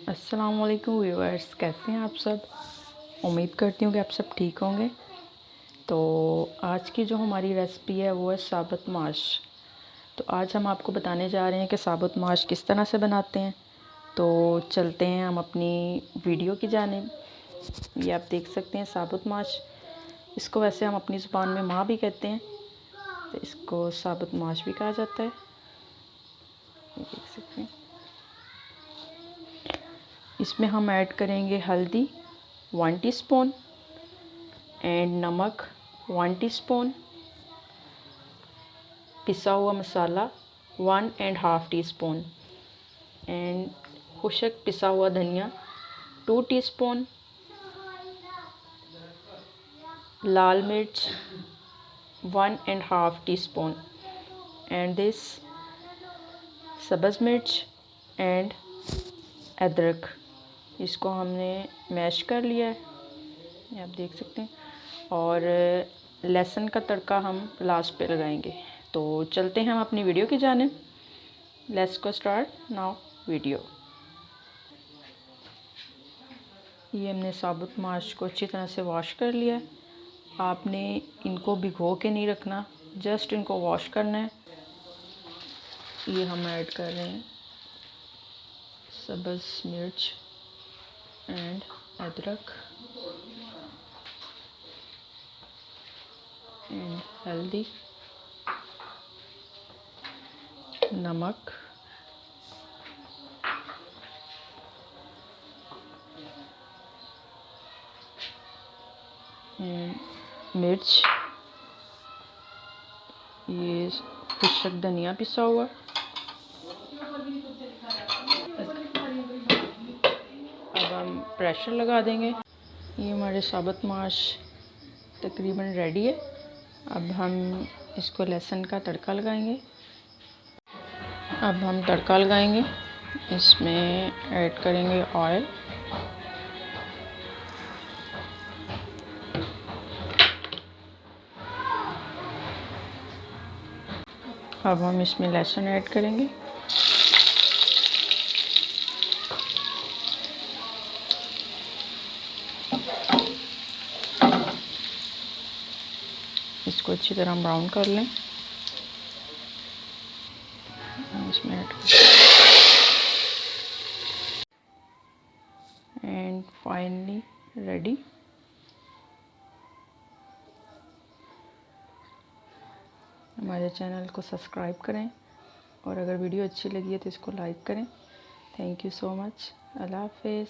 अस्सलाम वालेकुम व्यूअर्स, कैसे हैं आप सब। उम्मीद करती हूँ कि आप सब ठीक होंगे। तो आज की जो हमारी रेसिपी है वो है साबुत माश। तो आज हम आपको बताने जा रहे हैं कि साबुत माश किस तरह से बनाते हैं। तो चलते हैं हम अपनी वीडियो की जानिब। ये आप देख सकते हैं साबुत माश। इसको वैसे हम अपनी ज़ुबान में माँ भी कहते हैं, तो इसको साबुत माश भी कहा जाता है। ये देख सकते हैं। इसमें हम ऐड करेंगे हल्दी 1 टीस्पून एंड नमक 1 टीस्पून, पिसा हुआ मसाला 1.5 टीस्पून एंड खुशक पिसा हुआ धनिया 2 टीस्पून, लाल मिर्च 1.5 टीस्पून एंड दिस सब्ज़ मिर्च एंड अदरक। इसको हमने मैश कर लिया है, ये आप देख सकते हैं। और लहसुन का तड़का हम लास्ट पे लगाएंगे। तो चलते हैं हम अपनी वीडियो की जानिब। Let's go start now video. ये हमने साबुत माश को अच्छी तरह से वॉश कर लिया है। आपने इनको भिगो के नहीं रखना, जस्ट इनको वॉश करना है। ये हम ऐड कर रहे हैं सब्ज़ मिर्च एंड अदरक एंड हल्दी, नमक, एंड मिर्च, ये खुशक धनिया पिसा हुआ। अब हम प्रेशर लगा देंगे। ये हमारे साबुत माश तकरीबन रेडी है। अब हम इसको लहसुन का तड़का लगाएंगे। अब हम तड़का लगाएंगे। इसमें ऐड करेंगे ऑयल, अब हम इसमें लहसुन ऐड करेंगे। इसको अच्छी तरह ब्राउन कर लें। इसमें ऐड एंड फाइनली रेडी। हमारे चैनल को सब्सक्राइब करें और अगर वीडियो अच्छी लगी है तो इसको लाइक करें। Thank you so much. अल्लाह हाफ़िज़।